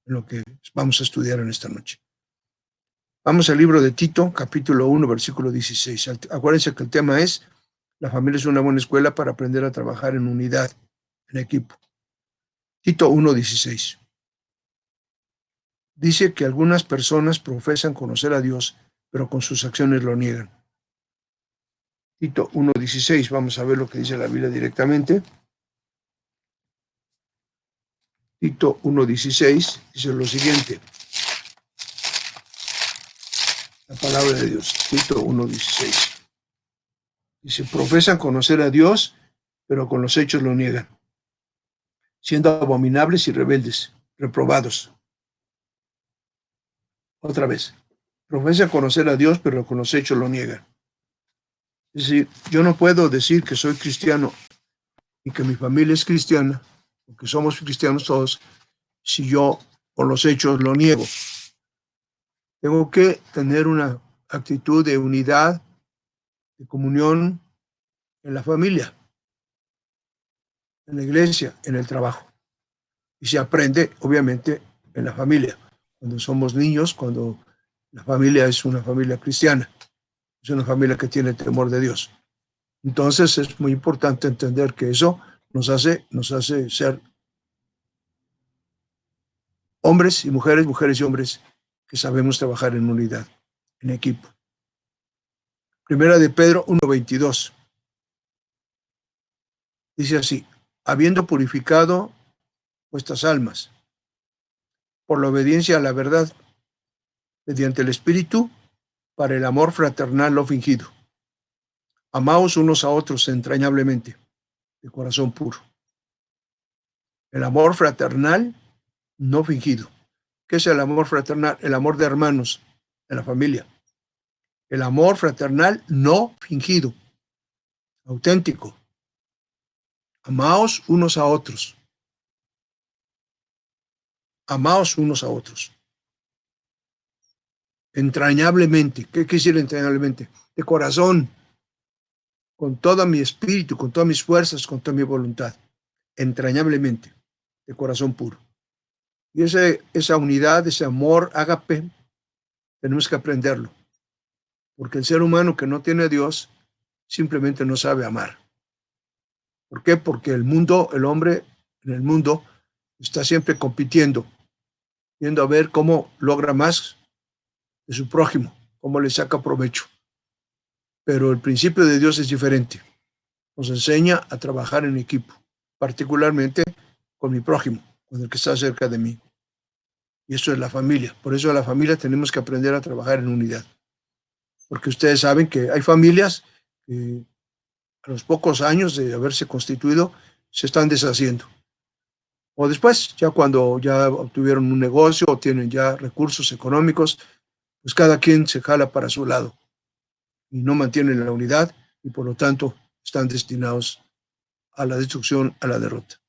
en lo que vamos a estudiar en esta noche. Vamos al libro de Tito, capítulo 1, versículo 16. Acuérdense que el tema es: la familia es una buena escuela para aprender a trabajar en unidad, en equipo. Tito 1, 16. Dice que algunas personas profesan conocer a Dios, pero con sus acciones lo niegan. Tito 1, 16. Vamos a ver lo que dice la Biblia directamente. Tito 1, 16 dice lo siguiente. La palabra de Dios, Tito 1, 16. Dice: profesan conocer a Dios, pero con los hechos lo niegan, siendo abominables y rebeldes, reprobados. Otra vez, profesan conocer a Dios, pero con los hechos lo niegan. Es decir, yo no puedo decir que soy cristiano y que mi familia es cristiana, o que somos cristianos todos, si yo con los hechos lo niego. Tengo que tener una actitud de unidad, de comunión en la familia, en la iglesia, en el trabajo. Y se aprende, obviamente, en la familia. Cuando somos niños, cuando la familia es una familia cristiana, es una familia que tiene temor de Dios. Entonces es muy importante entender que eso nos hace ser hombres y mujeres, mujeres y hombres que sabemos trabajar en unidad, en equipo. Primera de Pedro 1:22. Dice así: habiendo purificado vuestras almas por la obediencia a la verdad, mediante el Espíritu, para el amor fraternal no fingido. Amaos unos a otros entrañablemente, de corazón puro. El amor fraternal no fingido. ¿Qué es el amor fraternal? El amor de hermanos, de la familia. El amor fraternal no fingido, auténtico. Amaos unos a otros. Amaos unos a otros. Entrañablemente. ¿Qué quiere decir entrañablemente? De corazón, con todo mi espíritu, con todas mis fuerzas, con toda mi voluntad. Entrañablemente, de corazón puro. Y esa unidad, ese amor ágape, tenemos que aprenderlo. Porque el ser humano que no tiene a Dios simplemente no sabe amar. ¿Por qué? Porque el mundo, el hombre en el mundo está siempre compitiendo, viendo a ver cómo logra más de su prójimo, cómo le saca provecho. Pero el principio de Dios es diferente. Nos enseña a trabajar en equipo, particularmente con mi prójimo, con el que está cerca de mí. Y eso es la familia. Por eso a la familia tenemos que aprender a trabajar en unidad. Porque ustedes saben que hay familias que a los pocos años de haberse constituido se están deshaciendo. O después, ya cuando ya obtuvieron un negocio o tienen ya recursos económicos, pues cada quien se jala para su lado y no mantienen la unidad y por lo tanto están destinados a la destrucción, a la derrota.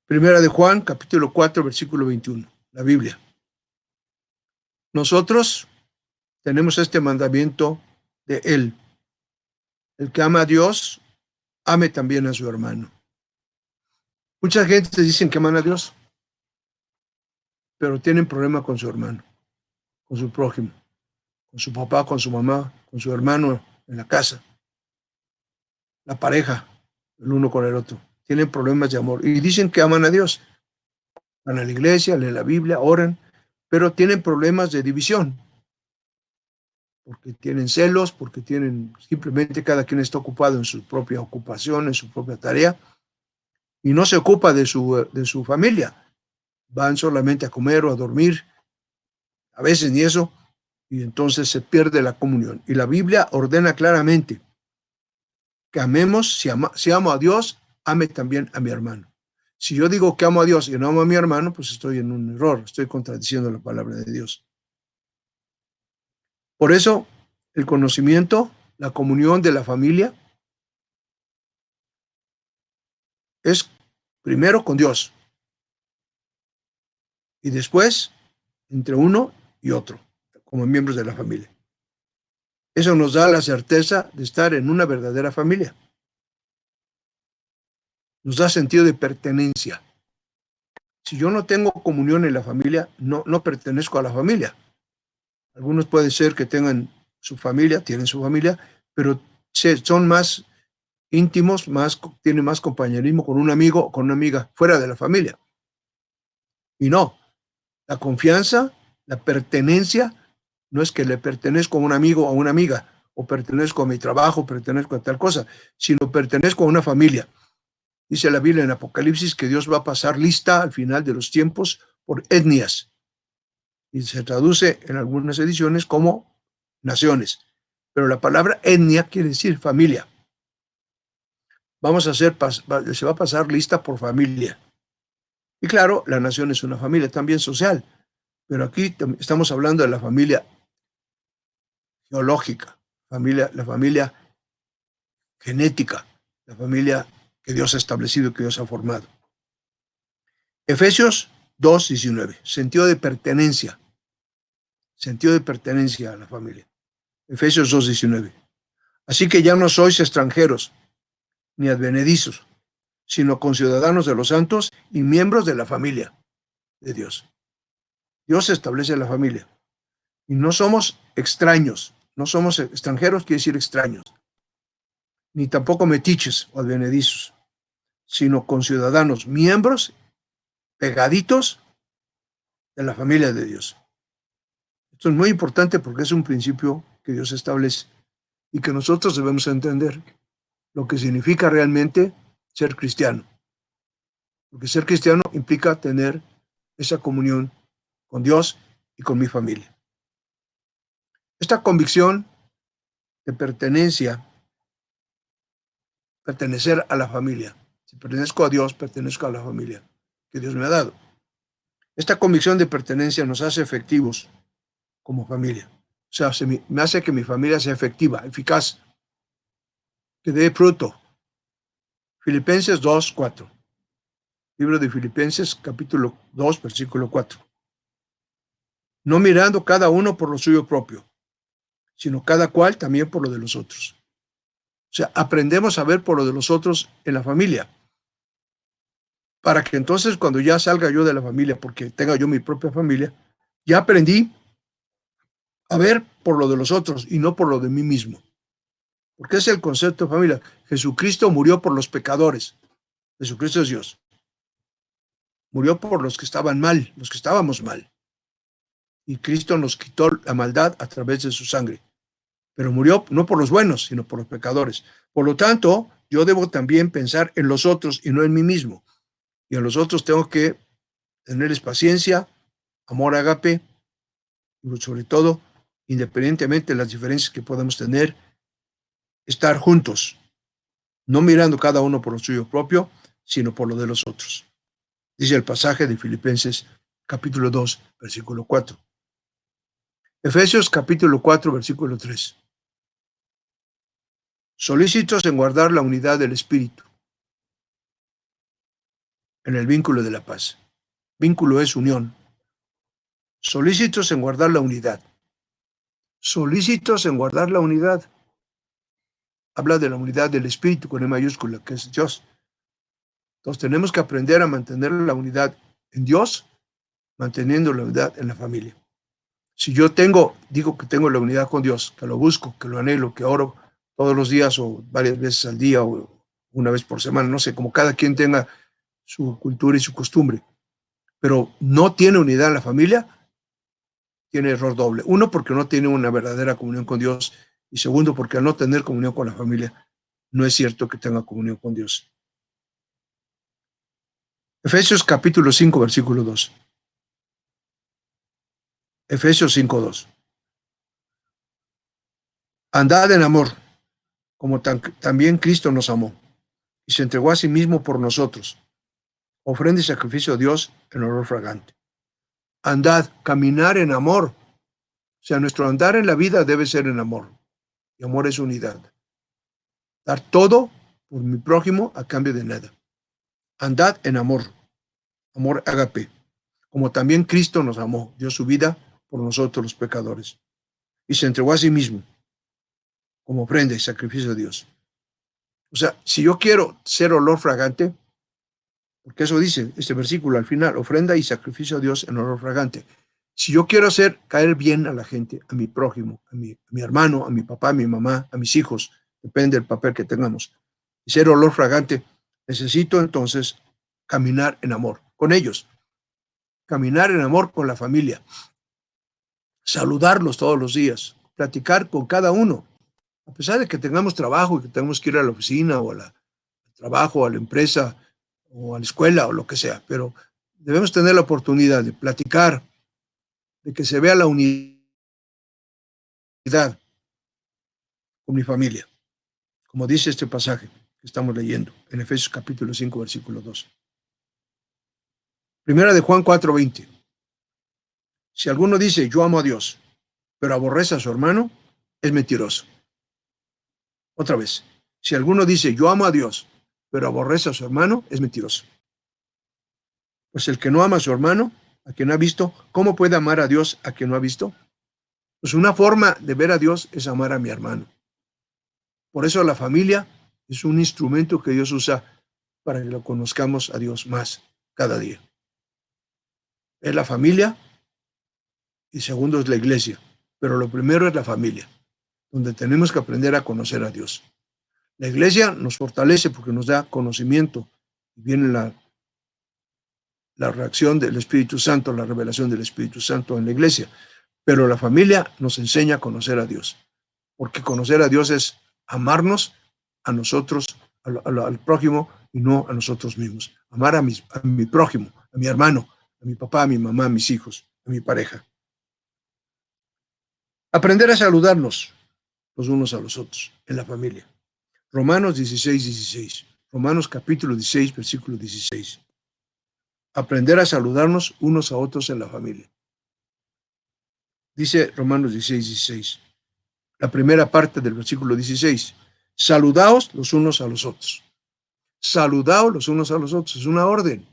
Primera de Juan, capítulo 4, versículo 21, la Biblia. Nosotros tenemos este mandamiento de Él: el que ama a Dios, ame también a su hermano. Mucha gente dice que aman a Dios, pero tienen problema con su hermano, con su prójimo, con su papá, con su mamá, con su hermano en la casa, la pareja, el uno con el otro. Tienen problemas de amor y dicen que aman a Dios. Van a la iglesia, leen la Biblia, oran, pero tienen problemas de división, porque tienen celos, porque simplemente cada quien está ocupado en su propia ocupación, en su propia tarea, y no se ocupa de su familia. Van solamente a comer o a dormir, a veces ni eso, y entonces se pierde la comunión. Y la Biblia ordena claramente que amemos, si amo a Dios, ame también a mi hermano. Si yo digo que amo a Dios y no amo a mi hermano, pues estoy en un error, estoy contradiciendo la palabra de Dios. Por eso, el conocimiento, la comunión de la familia es primero con Dios y después entre uno y otro, como miembros de la familia. Eso nos da la certeza de estar en una verdadera familia. Nos da sentido de pertenencia. Si yo no tengo comunión en la familia, no pertenezco a la familia. Algunos puede ser que tengan su familia, tienen su familia, pero son más íntimos, tienen más compañerismo con un amigo o con una amiga fuera de la familia. Y no, la confianza, la pertenencia, no es que le pertenezco a un amigo o a una amiga, o pertenezco a mi trabajo, pertenezco a tal cosa, sino pertenezco a una familia. Dice la Biblia en Apocalipsis que Dios va a pasar lista al final de los tiempos por etnias, y se traduce en algunas ediciones como naciones. Pero la palabra etnia quiere decir familia. Se va a pasar lista por familia. Y claro, la nación es una familia también social, pero aquí estamos hablando de la familia geológica, la familia genética, la familia que Dios ha establecido, que Dios ha formado. Efesios 2:19, sentido de pertenencia a la familia. Efesios 2:19. Así que ya no sois extranjeros ni advenedizos, sino conciudadanos de los santos y miembros de la familia de Dios. Dios establece la familia y no somos extraños, no somos extranjeros, quiere decir extraños, ni tampoco metiches o advenedizos, sino conciudadanos, miembros pegaditos de la familia de Dios. Esto es muy importante porque es un principio que Dios establece y que nosotros debemos entender lo que significa realmente ser cristiano. Porque ser cristiano implica tener esa comunión con Dios y con mi familia. Esta convicción de pertenecer a la familia. Si pertenezco a Dios, pertenezco a la familia que Dios me ha dado. Esta convicción de pertenencia nos hace efectivos como familia. O sea, me hace que mi familia sea efectiva, eficaz, que dé fruto. Filipenses 2:4. Libro de Filipenses, capítulo 2, versículo 4. No mirando cada uno por lo suyo propio, sino cada cual también por lo de los otros. O sea, aprendemos a ver por lo de los otros en la familia, para que entonces cuando ya salga yo de la familia, porque tenga yo mi propia familia, ya aprendí a ver por lo de los otros y no por lo de mí mismo. Porque es el concepto de familia. Jesucristo murió por los pecadores. Jesucristo es Dios. Murió por los que estaban mal, los que estábamos mal. Y Cristo nos quitó la maldad a través de su sangre. Pero murió no por los buenos, sino por los pecadores. Por lo tanto, yo debo también pensar en los otros y no en mí mismo. Y en los otros tengo que tenerles paciencia, amor ágape, y sobre todo, independientemente de las diferencias que podamos tener, estar juntos, no mirando cada uno por lo suyo propio, sino por lo de los otros. Dice el pasaje de Filipenses capítulo 2, versículo 4. Efesios capítulo 4, versículo 3. Solícitos en guardar la unidad del Espíritu, en el vínculo de la paz. Vínculo es unión. Solícitos en guardar la unidad. Solícitos en guardar la unidad. Habla de la unidad del Espíritu con E mayúscula, que es Dios. Entonces tenemos que aprender a mantener la unidad en Dios, manteniendo la unidad en la familia. Si yo digo que tengo la unidad con Dios, que lo busco, que lo anhelo, que oro todos los días o varias veces al día o una vez por semana, no sé, como cada quien tenga su cultura y su costumbre, pero no tiene unidad en la familia, tiene error doble. Uno, porque no tiene una verdadera comunión con Dios, y segundo, porque al no tener comunión con la familia, no es cierto que tenga comunión con Dios. Efesios capítulo 5, versículo 2. Efesios 5:2. Andad en amor, como también Cristo nos amó, y se entregó a sí mismo por nosotros, ofrenda y sacrificio a Dios en olor fragante. Andad, caminar en amor. O sea, nuestro andar en la vida debe ser en amor. Y amor es unidad. Dar todo por mi prójimo a cambio de nada. Andad en amor. Amor ágape. Como también Cristo nos amó, dio su vida por nosotros los pecadores. Y se entregó a sí mismo como ofrenda y sacrificio a Dios. O sea, si yo quiero ser olor fragante, Porque eso dice este versículo al final, ofrenda y sacrificio a Dios en olor fragante. Si yo quiero hacer caer bien a la gente, a mi prójimo, a mi hermano, a mi papá, a mi mamá, a mis hijos, depende del papel que tengamos, y ser olor fragante, necesito entonces caminar en amor con ellos, caminar en amor con la familia, saludarlos todos los días, platicar con cada uno, a pesar de que tengamos trabajo y que tengamos que ir a la oficina o al trabajo, a la empresa o a la escuela o lo que sea, pero debemos tener la oportunidad de platicar, de que se vea la unidad con mi familia, como dice este pasaje que estamos leyendo en Efesios capítulo 5, versículo 2. Primera de Juan 4:20. Si alguno dice yo amo a Dios, pero aborrece a su hermano, es mentiroso. Otra vez, si alguno dice yo amo a Dios, pero aborrece a su hermano, es mentiroso. Pues el que no ama a su hermano, a quien ha visto, ¿cómo puede amar a Dios a quien no ha visto? Pues una forma de ver a Dios es amar a mi hermano. Por eso la familia es un instrumento que Dios usa para que lo conozcamos a Dios más cada día. Es la familia y segundo es la iglesia, pero lo primero es la familia, donde tenemos que aprender a conocer a Dios. La iglesia nos fortalece porque nos da conocimiento y viene la reacción del Espíritu Santo, la revelación del Espíritu Santo en la iglesia, pero la familia nos enseña a conocer a Dios, porque conocer a Dios es amarnos a nosotros, al prójimo y no a nosotros mismos. Amar a mi prójimo, a mi hermano, a mi papá, a mi mamá, a mis hijos, a mi pareja. Aprender a saludarnos los unos a los otros en la familia. Romanos 16:16. Romanos capítulo 16, versículo 16. Aprender a saludarnos unos a otros en la familia. Dice Romanos 16:16. La primera parte del versículo 16. Saludaos los unos a los otros. Saludaos los unos a los otros. Es una orden.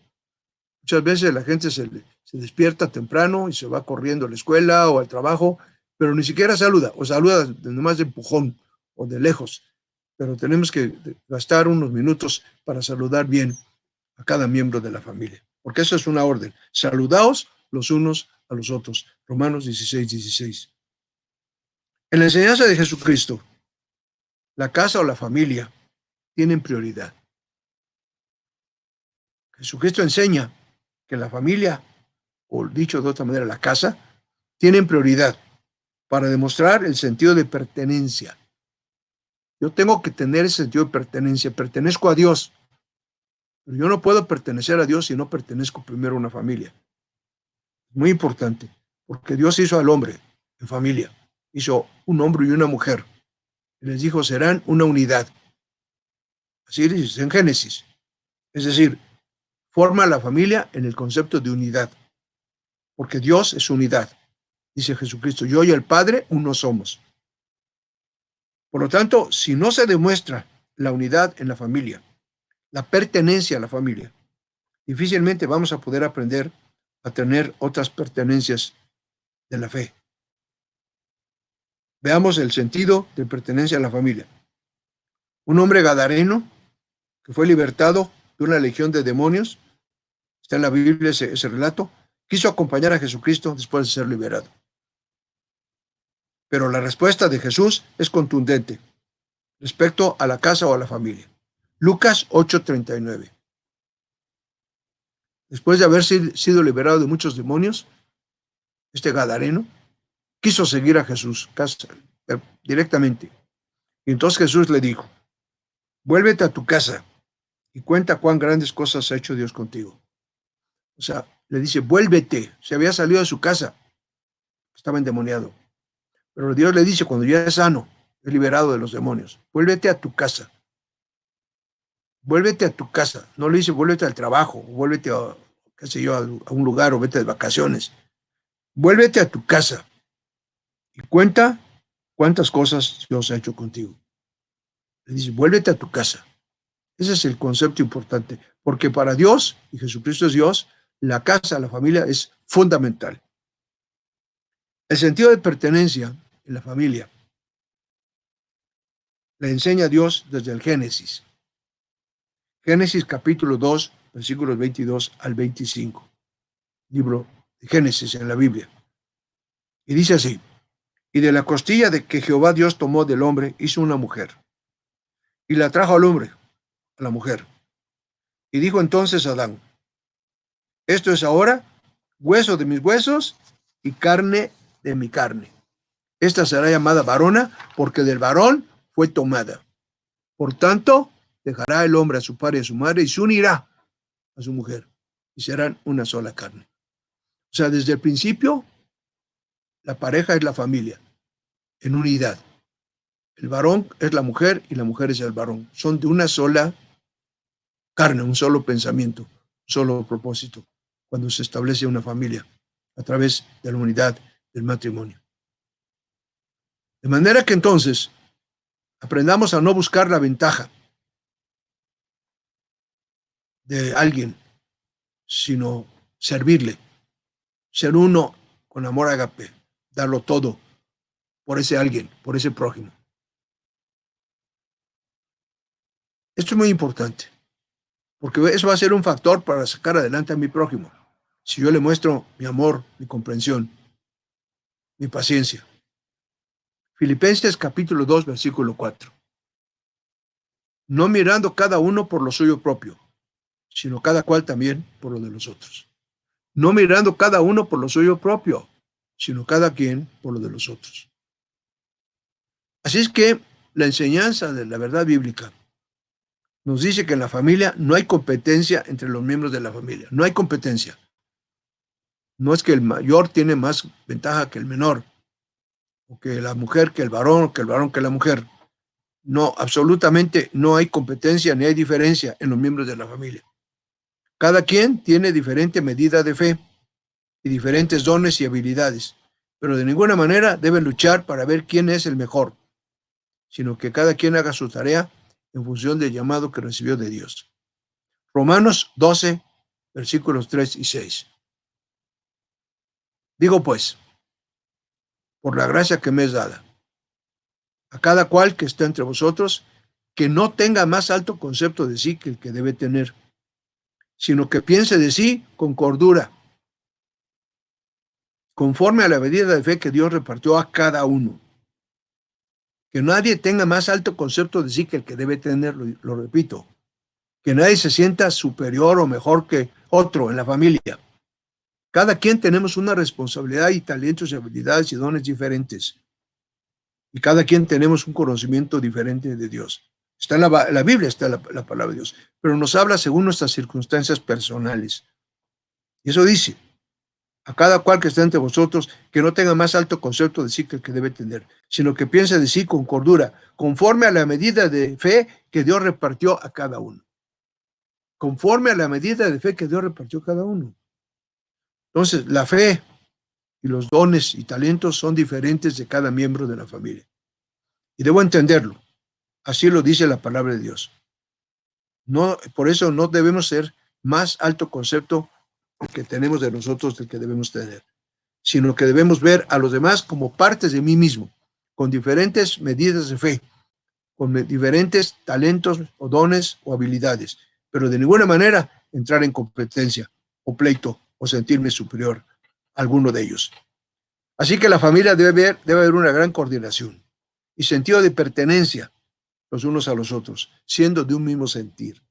Muchas veces la gente se despierta temprano y se va corriendo a la escuela o al trabajo, pero ni siquiera saluda, o saluda nomás de empujón o de lejos. Pero tenemos que gastar unos minutos para saludar bien a cada miembro de la familia, porque eso es una orden. Saludaos los unos a los otros. Romanos 16:16. En la enseñanza de Jesucristo, la casa o la familia tienen prioridad. Jesucristo enseña que la familia, o dicho de otra manera, la casa, tienen prioridad para demostrar el sentido de pertenencia. Yo tengo que tener ese sentido de pertenencia. Pertenezco a Dios, pero yo no puedo pertenecer a Dios si no pertenezco primero a una familia. Es muy importante, porque Dios hizo al hombre en familia. Hizo un hombre y una mujer. Y les dijo, serán una unidad. Así dice en Génesis. Es decir, forma la familia en el concepto de unidad, porque Dios es unidad. Dice Jesucristo, yo y el Padre uno somos. Por lo tanto, si no se demuestra la unidad en la familia, la pertenencia a la familia, difícilmente vamos a poder aprender a tener otras pertenencias de la fe. Veamos el sentido de pertenencia a la familia. Un hombre gadareno que fue libertado de una legión de demonios, está en la Biblia ese relato, quiso acompañar a Jesucristo después de ser liberado. Pero la respuesta de Jesús es contundente respecto a la casa o a la familia. Lucas 8:39. Después de haber sido liberado de muchos demonios, este gadareno quiso seguir a Jesús directamente. Y entonces Jesús le dijo, vuélvete a tu casa y cuenta cuán grandes cosas ha hecho Dios contigo. O sea, le dice, vuélvete. Se había salido de su casa, estaba endemoniado. Pero Dios le dice, cuando ya es sano, es liberado de los demonios, vuélvete a tu casa. Vuélvete a tu casa. No le dice, vuélvete al trabajo, vuélvete a, qué sé yo, a un lugar o vete de vacaciones. Vuélvete a tu casa y cuenta cuántas cosas Dios ha hecho contigo. Le dice, vuélvete a tu casa. Ese es el concepto importante, porque para Dios, y Jesucristo es Dios, la casa, la familia es fundamental. El sentido de pertenencia en la familia le enseña a Dios desde el Génesis. Génesis capítulo 2, versículos 22 al 25. Libro de Génesis en la Biblia. Y dice así: y de la costilla de que Jehová Dios tomó del hombre, hizo una mujer, y la trajo al hombre, a la mujer. Y dijo entonces Adán: esto es ahora hueso de mis huesos y carne de mi carne. Esta será llamada varona, porque del varón fue tomada. Por tanto, dejará el hombre a su padre y a su madre, y se unirá a su mujer, y serán una sola carne. O sea, desde el principio, la pareja es la familia, en unidad. El varón es la mujer y la mujer es el varón. Son de una sola carne, un solo pensamiento, un solo propósito, cuando se establece una familia a través de la unidad del matrimonio. De manera que entonces aprendamos a no buscar la ventaja de alguien, sino servirle, ser uno con amor ágape, darlo todo por ese alguien, por ese prójimo. Esto es muy importante, porque eso va a ser un factor para sacar adelante a mi prójimo. Si yo le muestro mi amor, mi comprensión, mi paciencia. Filipenses capítulo 2, versículo 4. No mirando cada uno por lo suyo propio, sino cada cual también por lo de los otros. No mirando cada uno por lo suyo propio, sino cada quien por lo de los otros. Así es que la enseñanza de la verdad bíblica nos dice que en la familia no hay competencia entre los miembros de la familia. No hay competencia. No es que el mayor tiene más ventaja que el menor, o que la mujer que el varón, o que el varón que la mujer. No, absolutamente no hay competencia ni hay diferencia en los miembros de la familia. Cada quien tiene diferente medida de fe y diferentes dones y habilidades, pero de ninguna manera deben luchar para ver quién es el mejor, sino que cada quien haga su tarea en función del llamado que recibió de Dios. Romanos 12, versículos 3 y 6. Digo pues, por la gracia que me es dada, a cada cual que está entre vosotros, que no tenga más alto concepto de sí que el que debe tener, sino que piense de sí con cordura, conforme a la medida de fe que Dios repartió a cada uno. Que nadie tenga más alto concepto de sí que el que debe tener, lo repito. Que nadie se sienta superior o mejor que otro en la familia. Cada quien tenemos una responsabilidad y talentos y habilidades y dones diferentes. Y cada quien tenemos un conocimiento diferente de Dios. Está en la Biblia, está la palabra de Dios, pero nos habla según nuestras circunstancias personales. Y eso dice: a cada cual que esté entre vosotros, que no tenga más alto concepto de sí que el que debe tener, sino que piense de sí con cordura, conforme a la medida de fe que Dios repartió a cada uno. Conforme a la medida de fe que Dios repartió a cada uno. Entonces, la fe y los dones y talentos son diferentes de cada miembro de la familia. Y debo entenderlo. Así lo dice la palabra de Dios. No, por eso no debemos ser más alto concepto que tenemos de nosotros del que debemos tener, sino que debemos ver a los demás como partes de mí mismo, con diferentes medidas de fe, con diferentes talentos o dones o habilidades, pero de ninguna manera entrar en competencia o pleito o sentirme superior a alguno de ellos. Así que la familia debe haber una gran coordinación y sentido de pertenencia los unos a los otros, siendo de un mismo sentir.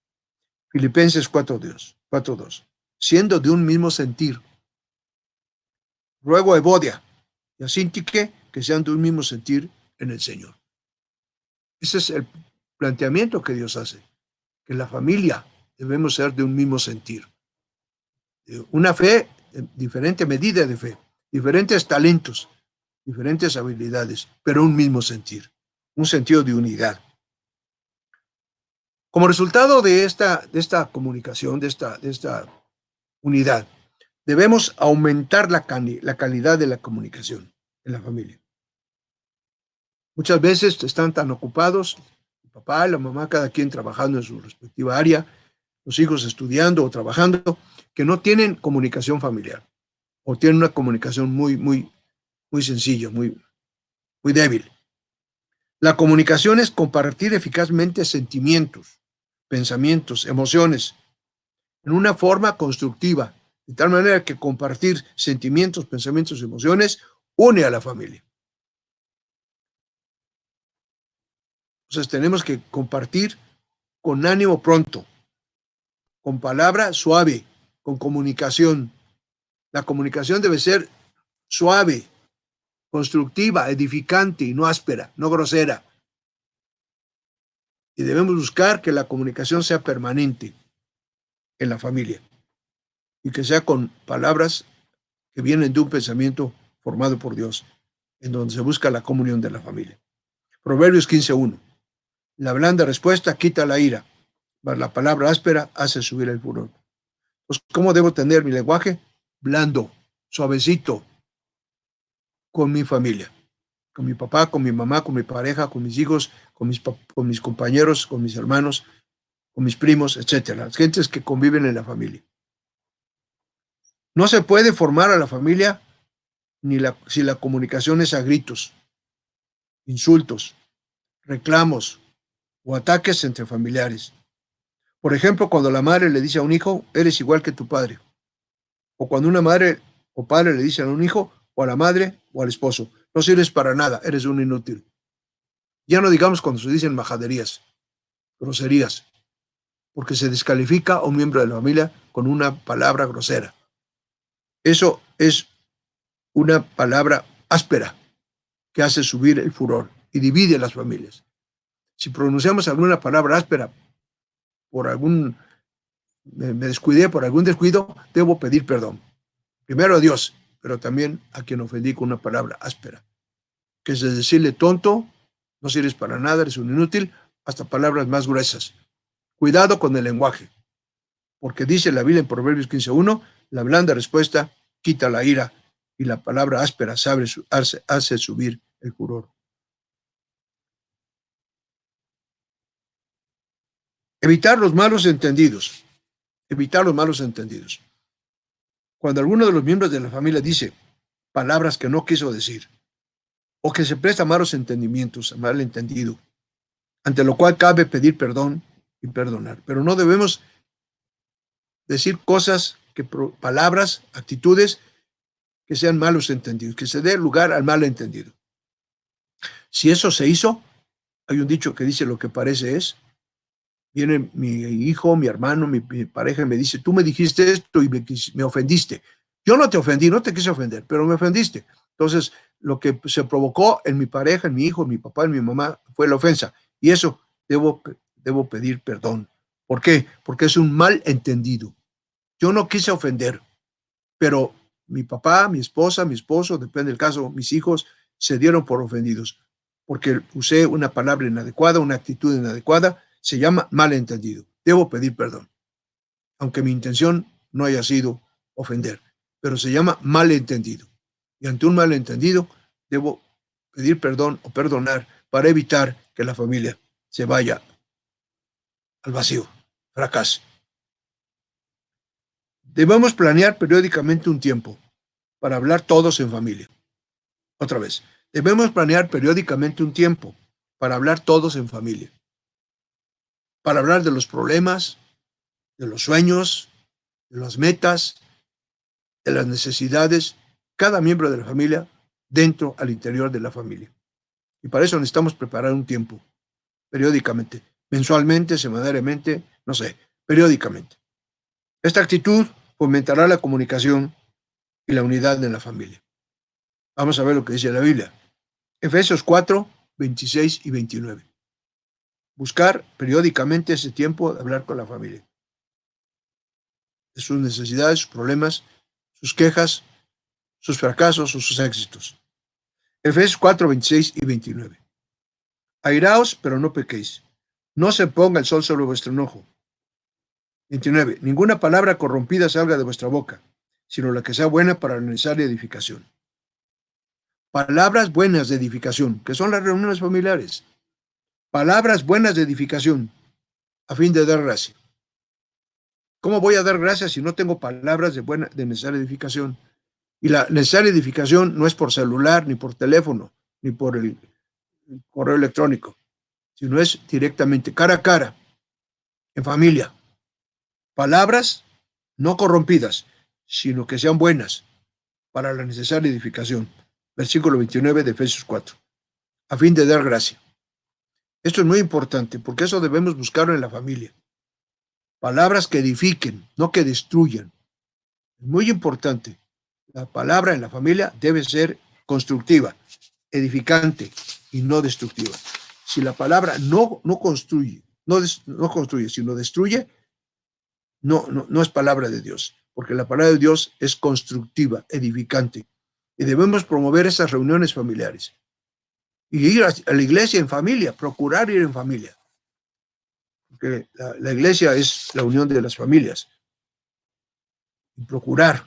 Filipenses 4:2, siendo de un mismo sentir. Ruego a Evodia y a Síntique que sean de un mismo sentir en el Señor. Ese es el planteamiento que Dios hace, que la familia debemos ser de un mismo sentir. Una fe, diferente medida de fe, diferentes talentos, diferentes habilidades, pero un mismo sentir, un sentido de unidad. Como resultado de esta comunicación, de esta unidad, debemos aumentar la calidad de la comunicación en la familia. Muchas veces están tan ocupados, el papá y la mamá, cada quien trabajando en su respectiva área, los hijos estudiando o trabajando, que no tienen comunicación familiar o tienen una comunicación muy sencilla, muy débil. La comunicación es compartir eficazmente sentimientos, pensamientos, emociones, en una forma constructiva, de tal manera que compartir sentimientos, pensamientos, emociones une a la familia. Entonces tenemos que compartir con ánimo pronto, con palabra suave, con comunicación. La comunicación debe ser suave, constructiva, edificante y no áspera, no grosera. Y debemos buscar que la comunicación sea permanente en la familia y que sea con palabras que vienen de un pensamiento formado por Dios, en donde se busca la comunión de la familia. Proverbios 15:1. La blanda respuesta quita la ira, mas la palabra áspera hace subir el furor. Pues, ¿cómo debo tener mi lenguaje? Blando, suavecito, con mi familia, con mi papá, con mi mamá, con mi pareja, con mis hijos, con mis compañeros, con mis hermanos, con mis primos, etcétera, las gentes que conviven en la familia. No se puede formar a la familia si la comunicación es a gritos, insultos, reclamos o ataques entre familiares. Por ejemplo, cuando la madre le dice a un hijo, eres igual que tu padre. O cuando una madre o padre le dicen a un hijo, o a la madre, o al esposo, no sirves para nada, eres un inútil. Ya no digamos cuando se dicen majaderías, groserías, porque se descalifica a un miembro de la familia con una palabra grosera. Eso es una palabra áspera que hace subir el furor y divide las familias. Si pronunciamos alguna palabra áspera por me descuidé, por algún descuido, debo pedir perdón. Primero a Dios, pero también a quien ofendí con una palabra áspera, que es de decirle tonto, no sirves para nada, eres un inútil, hasta palabras más gruesas. Cuidado con el lenguaje, porque dice la Biblia en Proverbios 15:1, la blanda respuesta quita la ira y la palabra áspera hace subir el furor. Evitar los malos entendidos. Evitar los malos entendidos. Cuando alguno de los miembros de la familia dice palabras que no quiso decir, o que se presta a malos entendimientos, a mal entendido, ante lo cual cabe pedir perdón y perdonar. Pero no debemos decir cosas, palabras, actitudes que sean malos entendidos, que se dé lugar al mal entendido. Si eso se hizo, hay un dicho que dice lo que parece es, viene mi hijo, mi hermano, mi pareja y me dice, tú me dijiste esto y me ofendiste. Yo no te ofendí, no te quise ofender, pero me ofendiste. Entonces, lo que se provocó en mi pareja, en mi hijo, en mi papá, en mi mamá, fue la ofensa. Y eso debo pedir perdón. ¿Por qué? Porque es un mal entendido. Yo no quise ofender, pero mi papá, mi esposa, mi esposo, depende del caso, mis hijos, se dieron por ofendidos, porque usé una palabra inadecuada, una actitud inadecuada, se llama malentendido. Debo pedir perdón, aunque mi intención no haya sido ofender, pero se llama malentendido. Y ante un malentendido, debo pedir perdón o perdonar para evitar que la familia se vaya al vacío, fracase. Debemos planear periódicamente un tiempo para hablar todos en familia. Otra vez, debemos planear periódicamente un tiempo para hablar todos en familia, para hablar de los problemas, de los sueños, de las metas, de las necesidades, cada miembro de la familia dentro al interior de la familia. Y para eso necesitamos preparar un tiempo, periódicamente, mensualmente, semanalmente, no sé, periódicamente. Esta actitud fomentará la comunicación y la unidad en la familia. Vamos a ver lo que dice la Biblia. Efesios 4:26 y 29. Buscar periódicamente ese tiempo de hablar con la familia, de sus necesidades, sus problemas, sus quejas, sus fracasos o sus éxitos. Efesios 4:26 y 29. Airaos, pero no pequéis. No se ponga el sol sobre vuestro enojo. 29. Ninguna palabra corrompida salga de vuestra boca, sino la que sea buena para la necesaria edificación. Palabras buenas de edificación, que son las reuniones familiares. Palabras buenas de edificación, a fin de dar gracia. ¿Cómo voy a dar gracias si no tengo palabras de necesaria edificación? Y la necesaria edificación no es por celular, ni por teléfono, ni por el correo electrónico, sino es directamente, cara a cara, en familia. Palabras no corrompidas, sino que sean buenas para la necesaria edificación. Versículo 29 de Efesios 4. A fin de dar gracia. Esto es muy importante porque eso debemos buscarlo en la familia. Palabras que edifiquen, no que destruyan. Es muy importante. La palabra en la familia debe ser constructiva, edificante y no destructiva. Si la palabra no construye, no construye, sino destruye, no es palabra de Dios, porque la palabra de Dios es constructiva, edificante. Y debemos promover esas reuniones familiares. Y ir a la iglesia en familia, procurar ir en familia. Porque la iglesia es la unión de las familias. Y procurar.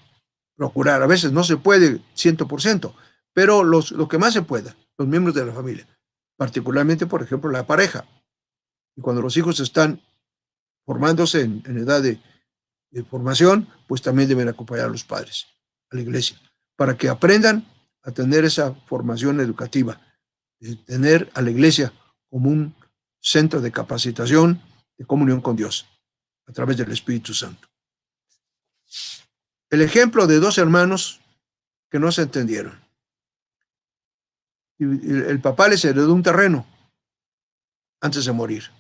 A veces no se puede 100%, pero lo que más se pueda, los miembros de la familia. Particularmente, por ejemplo, la pareja. Y cuando los hijos están formándose en edad de formación, pues también deben acompañar a los padres a la iglesia, para que aprendan a tener esa formación educativa, de tener a la iglesia como un centro de capacitación, de comunión con Dios, a través del Espíritu Santo. El ejemplo de dos hermanos que no se entendieron. El papá les heredó un terreno antes de morir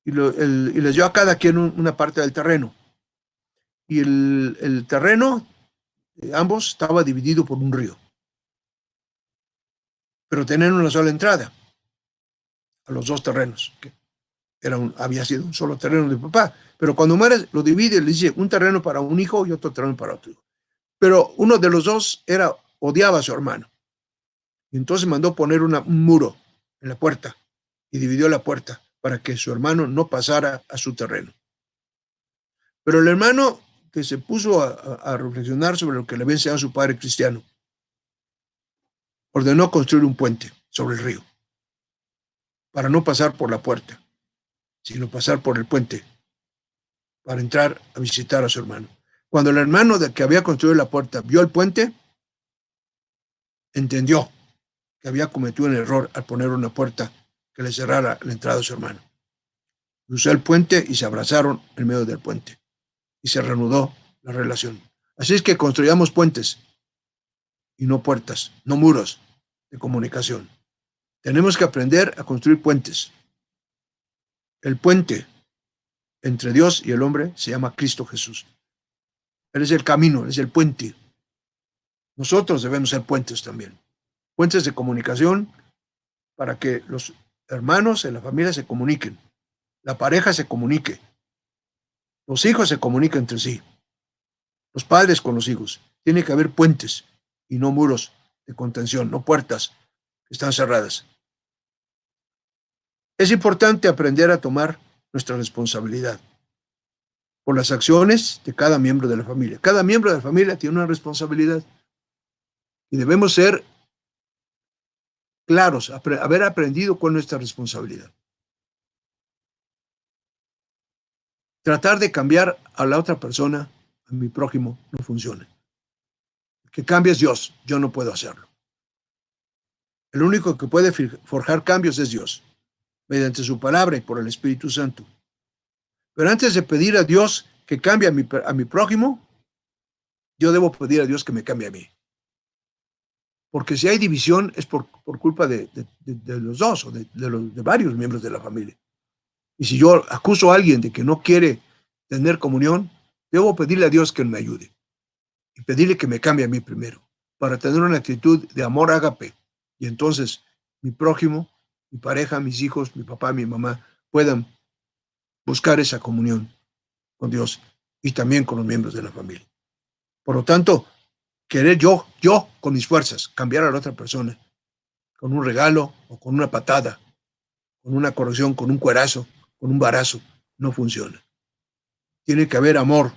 y les dio a cada quien una parte del terreno. Y el terreno de ambos estaba dividido por un río, pero tenían una sola entrada a los dos terrenos, que había sido un solo terreno de papá. Pero cuando muere, lo divide, le dice un terreno para un hijo y otro terreno para otro hijo. Pero uno de los dos odiaba a su hermano. Y entonces mandó poner un muro en la puerta y dividió la puerta para que su hermano no pasara a su terreno. Pero el hermano que se puso a reflexionar sobre lo que le había enseñado a su padre cristiano, ordenó construir un puente sobre el río para no pasar por la puerta, sino pasar por el puente para entrar a visitar a su hermano. Cuando el hermano que había construido la puerta vio el puente, entendió que había cometido un error al poner una puerta que le cerrara la entrada a su hermano. Usó el puente y se abrazaron en medio del puente y se reanudó la relación. Así es que construyamos puentes y no puertas, no muros de comunicación. Tenemos que aprender a construir puentes. El puente entre Dios y el hombre se llama Cristo Jesús. Él es el camino, Él es el puente. Nosotros debemos ser puentes también. Puentes de comunicación para que los hermanos en la familia se comuniquen, la pareja se comunique, los hijos se comuniquen entre sí, los padres con los hijos. Tiene que haber puentes y no muros de contención, no puertas que están cerradas. Es importante aprender a tomar nuestra responsabilidad por las acciones de cada miembro de la familia. Cada miembro de la familia tiene una responsabilidad y debemos ser claros, haber aprendido cuál es nuestra responsabilidad. Tratar de cambiar a la otra persona, a mi prójimo, no funciona. Que cambie es Dios, yo no puedo hacerlo. El único que puede forjar cambios es Dios, mediante su palabra y por el Espíritu Santo. Pero antes de pedir a Dios que cambie a mi prójimo, yo debo pedir a Dios que me cambie a mí. Porque si hay división es por culpa de los dos o de varios miembros de la familia. Y si yo acuso a alguien de que no quiere tener comunión, debo pedirle a Dios que me ayude y pedirle que me cambie a mí primero, para tener una actitud de amor ágape. Y entonces mi prójimo, mi pareja, mis hijos, mi papá, mi mamá, puedan buscar esa comunión con Dios y también con los miembros de la familia. Por lo tanto, querer yo, con mis fuerzas, cambiar a la otra persona, con un regalo o con una patada, con una corrección, con un cuerazo, con un barazo, no funciona. Tiene que haber amor,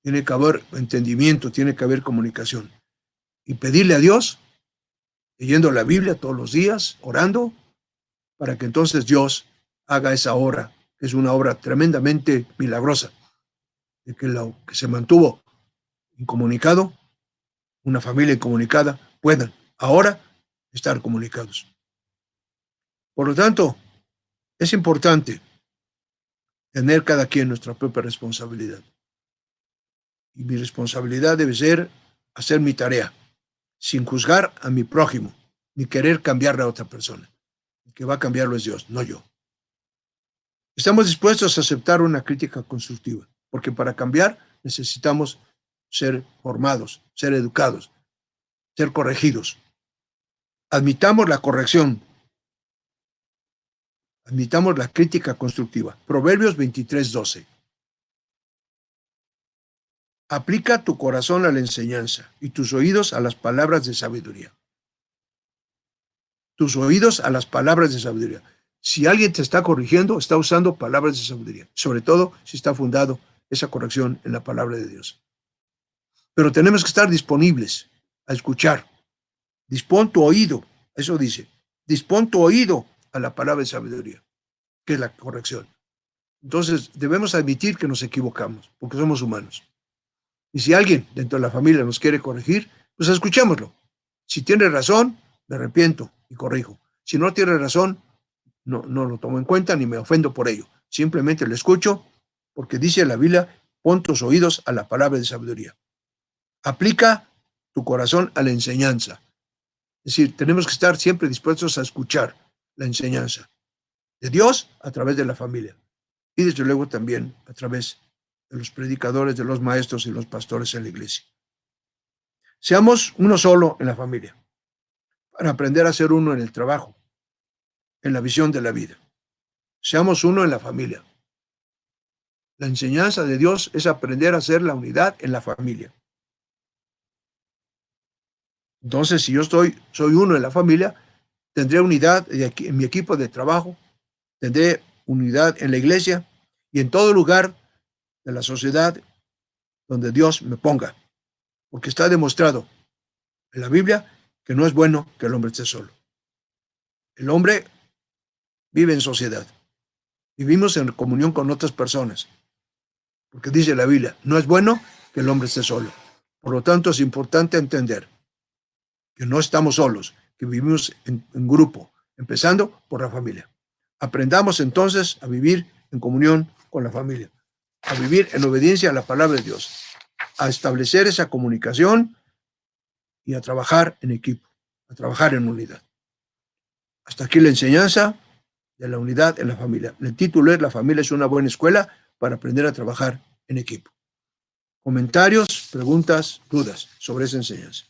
tiene que haber entendimiento, tiene que haber comunicación. Y pedirle a Dios, leyendo la Biblia todos los días, orando, para que entonces Dios haga esa obra, que es una obra tremendamente milagrosa, de que lo que se mantuvo incomunicado, una familia incomunicada, puedan ahora estar comunicados. Por lo tanto, es importante tener cada quien nuestra propia responsabilidad. Y mi responsabilidad debe ser hacer mi tarea, sin juzgar a mi prójimo, ni querer cambiarle a otra persona. El que va a cambiarlo es Dios, no yo. Estamos dispuestos a aceptar una crítica constructiva, porque para cambiar necesitamos ser formados, ser educados, ser corregidos. Admitamos la corrección, admitamos la crítica constructiva. Proverbios 23:12. Aplica tu corazón a la enseñanza y tus oídos a las palabras de sabiduría. Tus oídos a las palabras de sabiduría. Si alguien te está corrigiendo, está usando palabras de sabiduría, sobre todo si está fundado esa corrección en la palabra de Dios. Pero tenemos que estar disponibles a escuchar. Dispón tu oído, eso dice, dispón tu oído a la palabra de sabiduría, que es la corrección. Entonces debemos admitir que nos equivocamos, porque somos humanos. Y si alguien dentro de la familia nos quiere corregir, pues escuchémoslo. Si tiene razón, me arrepiento y corrijo. Si no tiene razón, no lo tomo en cuenta ni me ofendo por ello. Simplemente lo escucho porque dice la Biblia, pon tus oídos a la palabra de sabiduría. Aplica tu corazón a la enseñanza. Es decir, tenemos que estar siempre dispuestos a escuchar la enseñanza de Dios a través de la familia y desde luego también a través de los predicadores, de los maestros y los pastores en la iglesia. Seamos uno solo en la familia para aprender a ser uno en el trabajo, en la visión de la vida. Seamos uno en la familia. La enseñanza de Dios es aprender a hacer la unidad en la familia. Entonces, si yo soy uno en la familia, tendré unidad en mi equipo de trabajo, tendré unidad en la iglesia y en todo lugar de la sociedad donde Dios me ponga. Porque está demostrado en la Biblia que no es bueno que el hombre esté solo. El hombre vive en sociedad. Vivimos en comunión con otras personas. Porque dice la Biblia, no es bueno que el hombre esté solo. Por lo tanto, es importante entender que no estamos solos, que vivimos en grupo, empezando por la familia. Aprendamos entonces a vivir en comunión con la familia, a vivir en obediencia a la palabra de Dios, a establecer esa comunicación y a trabajar en equipo, a trabajar en unidad. Hasta aquí la enseñanza de la unidad en la familia. El título es: La familia es una buena escuela para aprender a trabajar en equipo. Comentarios, preguntas, dudas sobre esa enseñanza.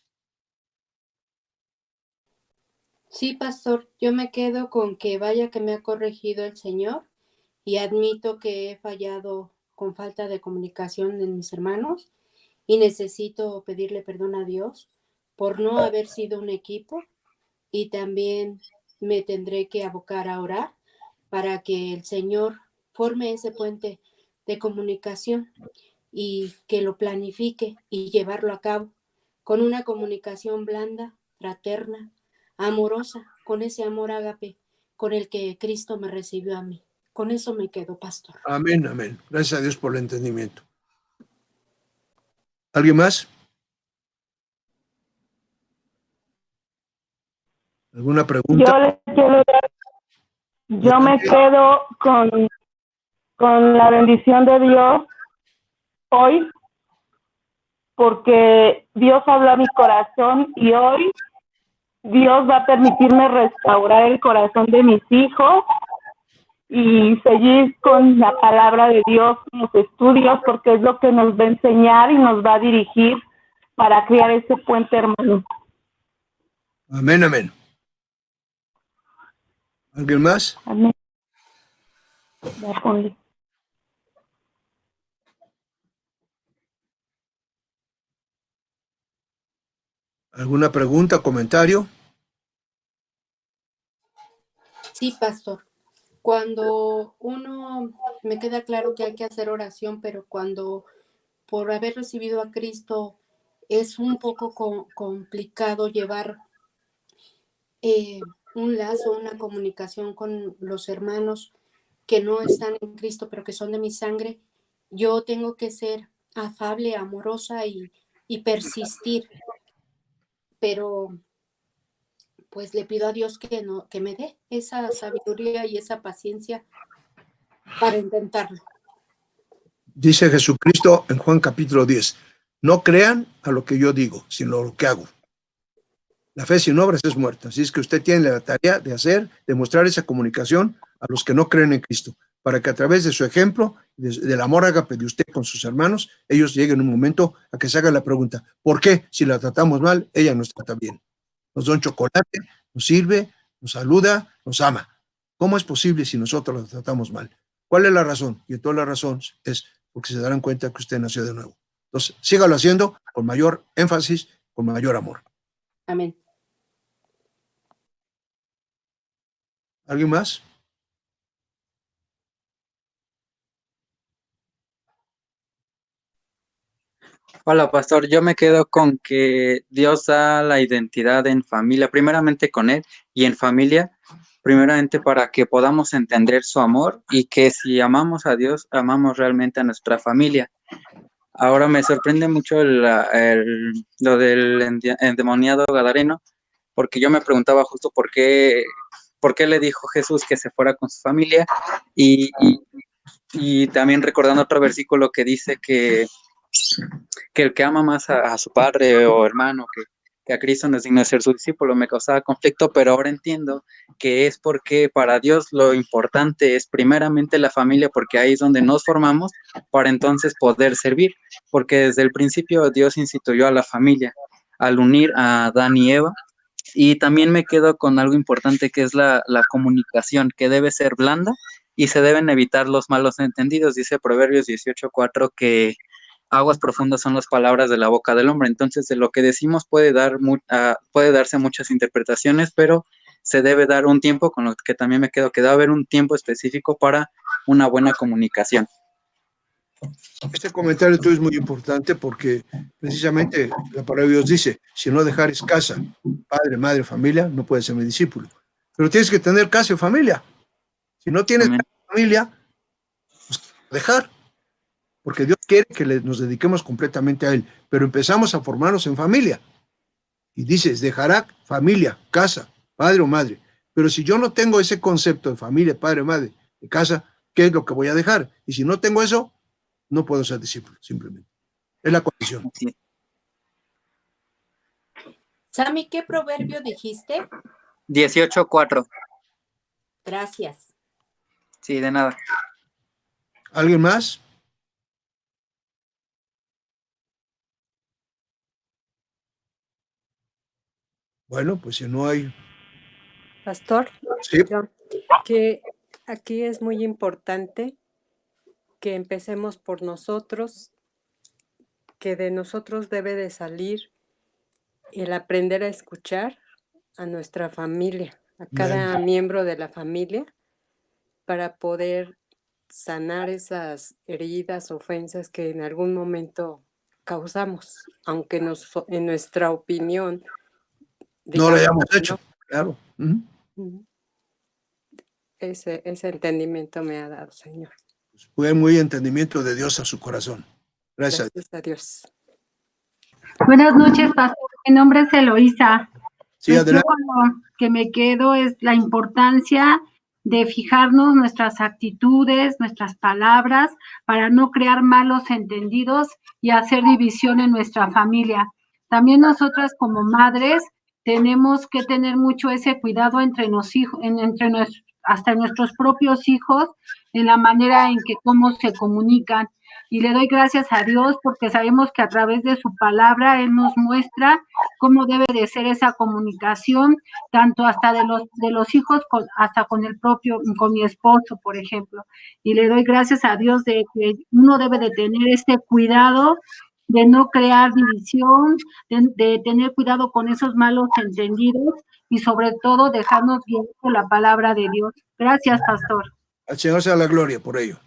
Sí, pastor, yo me quedo con que vaya que me ha corregido el Señor y admito que he fallado con falta de comunicación en mis hermanos y necesito pedirle perdón a Dios por no haber sido un equipo, y también me tendré que abocar a orar para que el Señor forme ese puente de comunicación y que lo planifique y llevarlo a cabo con una comunicación blanda, fraterna, amorosa, con ese amor ágape con el que Cristo me recibió a mí. Con eso me quedo, pastor. Amén, amén. Gracias a Dios por el entendimiento. ¿Alguien más? ¿Alguna pregunta? Yo me quedo con la bendición de Dios hoy, porque Dios habló a mi corazón y hoy Dios va a permitirme restaurar el corazón de mis hijos y seguir con la palabra de Dios en los estudios, porque es lo que nos va a enseñar y nos va a dirigir para crear ese puente hermano. Amén, amén. ¿Alguien más? Amén. Ya ponle. ¿Alguna pregunta, comentario? Sí, pastor. Cuando uno, me queda claro que hay que hacer oración, pero cuando por haber recibido a Cristo es un poco complicado llevar un lazo, una comunicación con los hermanos que no están en Cristo, pero que son de mi sangre, yo tengo que ser afable, amorosa y persistir, pero pues le pido a Dios que me dé esa sabiduría y esa paciencia para intentarlo. Dice Jesucristo en Juan capítulo 10, No crean a lo que yo digo, sino a lo que hago. La fe sin obras es muerta. Así es que usted tiene la tarea de mostrar esa comunicación a los que no creen en Cristo, para que a través de su ejemplo, del amor ágape de usted con sus hermanos, ellos lleguen un momento a que se hagan la pregunta: ¿por qué si la tratamos mal, ella nos trata bien? Nos da un chocolate, nos sirve, nos saluda, nos ama. ¿Cómo es posible si nosotros la tratamos mal? ¿Cuál es la razón? Y toda la razón es porque se darán cuenta que usted nació de nuevo. Entonces, sígalo haciendo con mayor énfasis, con mayor amor. Amén. ¿Alguien más? Hola, pastor. Yo me quedo con que Dios da la identidad en familia, primeramente con Él y en familia, primeramente para que podamos entender su amor y que si amamos a Dios, amamos realmente a nuestra familia. Ahora me sorprende mucho lo del endemoniado Gadareno, porque yo me preguntaba justo por qué le dijo Jesús que se fuera con su familia y también recordando otro versículo que dice que el que ama más a su padre o hermano que a Cristo no es digno de ser su discípulo, me causaba conflicto, pero ahora entiendo que es porque para Dios lo importante es primeramente la familia, porque ahí es donde nos formamos para entonces poder servir, porque desde el principio Dios instituyó a la familia al unir a Adán y Eva. Y también me quedo con algo importante que es la comunicación, que debe ser blanda y se deben evitar los malos entendidos. Dice Proverbios 18:4 que aguas profundas son las palabras de la boca del hombre. Entonces, de lo que decimos puede darse muchas interpretaciones, pero se debe dar un tiempo, con lo que también me quedo, que debe haber un tiempo específico para una buena comunicación. Este comentario tuyo es muy importante porque precisamente la palabra de Dios dice: si no dejares casa, padre, madre, familia, no puedes ser mi discípulo. Pero tienes que tener casa y familia. Si no tienes Amén. casa y familia, pues dejar, porque Dios quiere que nos dediquemos completamente a Él, pero empezamos a formarnos en familia. Y dices: dejará familia, casa, padre o madre. Pero si yo no tengo ese concepto de familia, padre, madre, de casa, ¿qué es lo que voy a dejar? Y si no tengo eso, no puedo ser discípulo, simplemente. Es la condición. Sí. Sammy, ¿qué proverbio dijiste? 18:4. Gracias. Sí, de nada. ¿Alguien más? Bueno, pues si no hay... Pastor, Sí, que aquí es muy importante que empecemos por nosotros, que de nosotros debe de salir el aprender a escuchar a nuestra familia, a cada miembro de la familia, para poder sanar esas heridas, ofensas que en algún momento causamos, aunque en nuestra opinión no lo digamos hayamos que hecho, claro. no. Ese entendimiento me ha dado, Señor. Fue muy entendimiento de Dios a su corazón. Gracias. Gracias a Dios. Buenas noches, pastor. Mi nombre es Eloísa. Sí, Yo adelante. con lo que me quedo es la importancia de fijarnos nuestras actitudes, nuestras palabras, para no crear malos entendidos y hacer división en nuestra familia. También nosotras como madres tenemos que tener mucho ese cuidado hasta nuestros propios hijos, en la manera en que cómo se comunican. Y le doy gracias a Dios porque sabemos que a través de su palabra Él nos muestra cómo debe de ser esa comunicación, tanto hasta de los hijos hasta con con mi esposo, por ejemplo. Y le doy gracias a Dios de que uno debe de tener este cuidado de no crear división, de tener cuidado con esos malos entendidos y sobre todo dejarnos guiar por la palabra de Dios. Gracias, pastor. Al Señor sea la gloria por ello.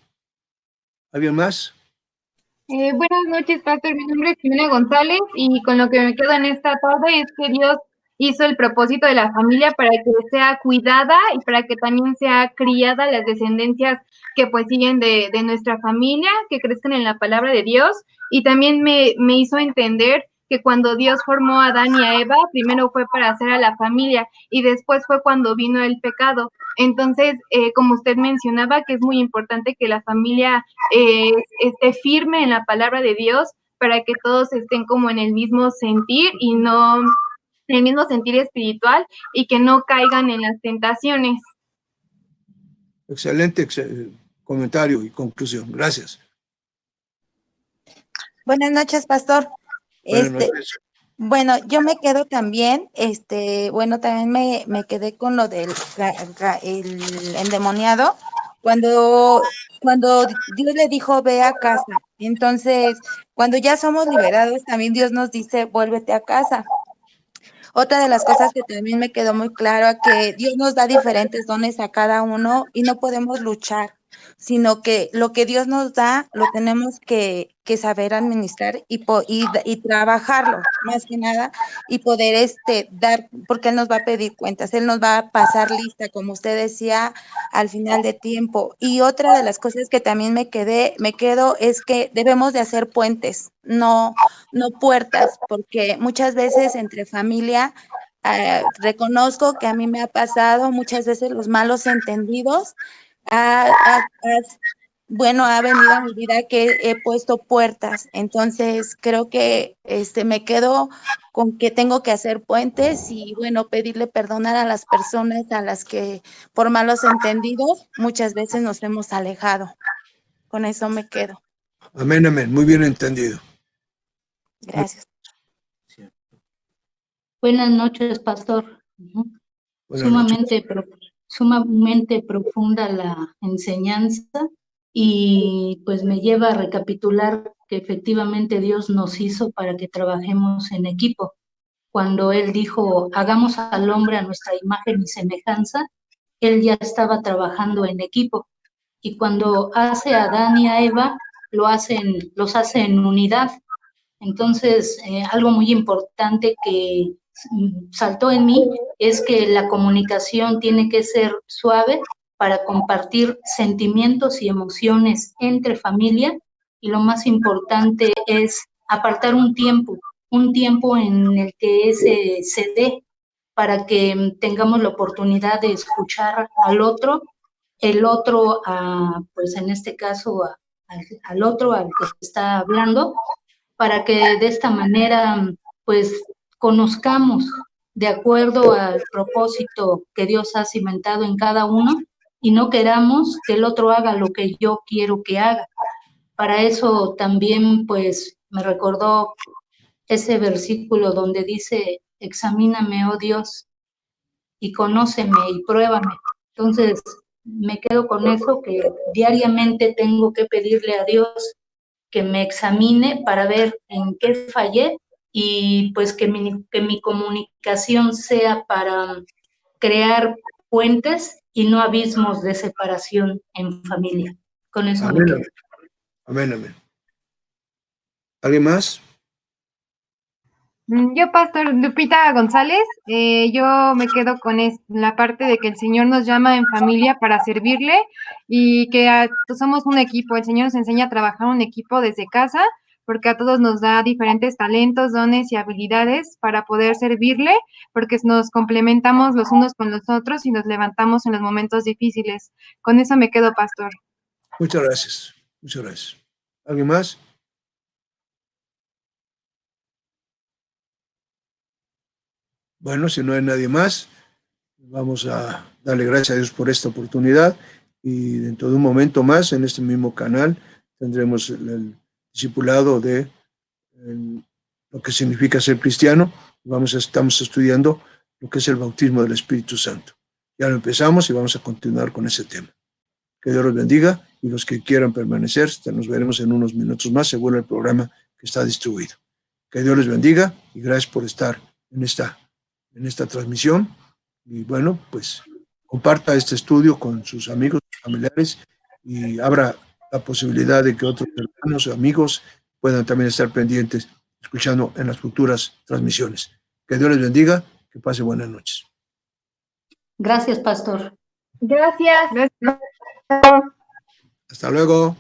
¿Alguien más? Buenas noches, pastor. Mi nombre es Jimena González y con lo que me quedo en esta tarde es que Dios hizo el propósito de la familia para que sea cuidada y para que también sea criada las descendencias que pues siguen de nuestra familia, que crezcan en la palabra de Dios. Y también me hizo entender que cuando Dios formó a Adán y a Eva, primero fue para hacer a la familia y después fue cuando vino el pecado. Entonces, como usted mencionaba, que es muy importante que la familia esté firme en la palabra de Dios para que todos estén como en el mismo sentir y no en el mismo sentir espiritual y que no caigan en las tentaciones. Excelente comentario y conclusión. Gracias. Buenas noches, pastor. Buenas noches. Bueno, yo me quedo también, bueno, también me quedé con lo del el endemoniado, cuando Dios le dijo, ve a casa. Entonces, cuando ya somos liberados, también Dios nos dice, vuélvete a casa. Otra de las cosas que también me quedó muy claro, que Dios nos da diferentes dones a cada uno y no podemos luchar, sino que lo que Dios nos da lo tenemos que saber administrar y trabajarlo, más que nada, y poder dar, porque Él nos va a pedir cuentas, Él nos va a pasar lista, como usted decía, al final de tiempo. Y otra de las cosas que también me quedo es que debemos de hacer puentes, no puertas, porque muchas veces entre familia, reconozco que a mí me ha pasado muchas veces los malos entendidos, bueno, ha venido a mi vida que he puesto puertas, entonces creo que me quedo con que tengo que hacer puentes y bueno, pedirle perdonar a las personas a las que por malos entendidos muchas veces nos hemos alejado. Con eso me quedo. Amén, amén. Muy bien entendido. Gracias. Buenas noches, pastor. Buenas noches. Sumamente profunda la enseñanza y pues me lleva a recapitular que efectivamente Dios nos hizo para que trabajemos en equipo. Cuando Él dijo, hagamos al hombre a nuestra imagen y semejanza, Él ya estaba trabajando en equipo. Y cuando hace a Adán y a Eva, los hace en unidad. Entonces, algo muy importante que saltó en mí es que la comunicación tiene que ser suave para compartir sentimientos y emociones entre familia, y lo más importante es apartar un tiempo en el que ese se dé para que tengamos la oportunidad de escuchar al otro, el otro, pues en este caso, al otro, al que está hablando, para que de esta manera, pues, conozcamos de acuerdo al propósito que Dios ha cimentado en cada uno y no queramos que el otro haga lo que yo quiero que haga. Para eso también, pues, me recordó ese versículo donde dice, examíname, oh Dios, y conóceme y pruébame. Entonces, me quedo con eso, que diariamente tengo que pedirle a Dios que me examine para ver en qué fallé y pues que mi comunicación sea para crear puentes y no abismos de separación en familia. Con eso me quedo. Amén, amén. ¿Alguien más? Yo, Pastor Lupita González, yo me quedo con la parte de que el Señor nos llama en familia para servirle y que somos un equipo. El Señor nos enseña a trabajar un equipo desde casa, porque a todos nos da diferentes talentos, dones y habilidades para poder servirle, porque nos complementamos los unos con los otros y nos levantamos en los momentos difíciles. Con eso me quedo, Pastor. Muchas gracias. Muchas gracias. ¿Alguien más? Bueno, si no hay nadie más, vamos a darle gracias a Dios por esta oportunidad y dentro de un momento más en este mismo canal tendremos el discipulado de lo que significa ser cristiano. Estamos estudiando lo que es el bautismo del Espíritu Santo. Ya lo empezamos y vamos a continuar con ese tema. Que Dios los bendiga y los que quieran permanecer, nos veremos en unos minutos más según el programa que está distribuido. Que Dios les bendiga y gracias por estar en esta transmisión. Y bueno, pues comparta este estudio con sus amigos, familiares y abra la posibilidad de que otros hermanos o amigos puedan también estar pendientes, escuchando en las futuras transmisiones. Que Dios les bendiga, que pase buenas noches. Gracias, Pastor. Gracias. Hasta luego.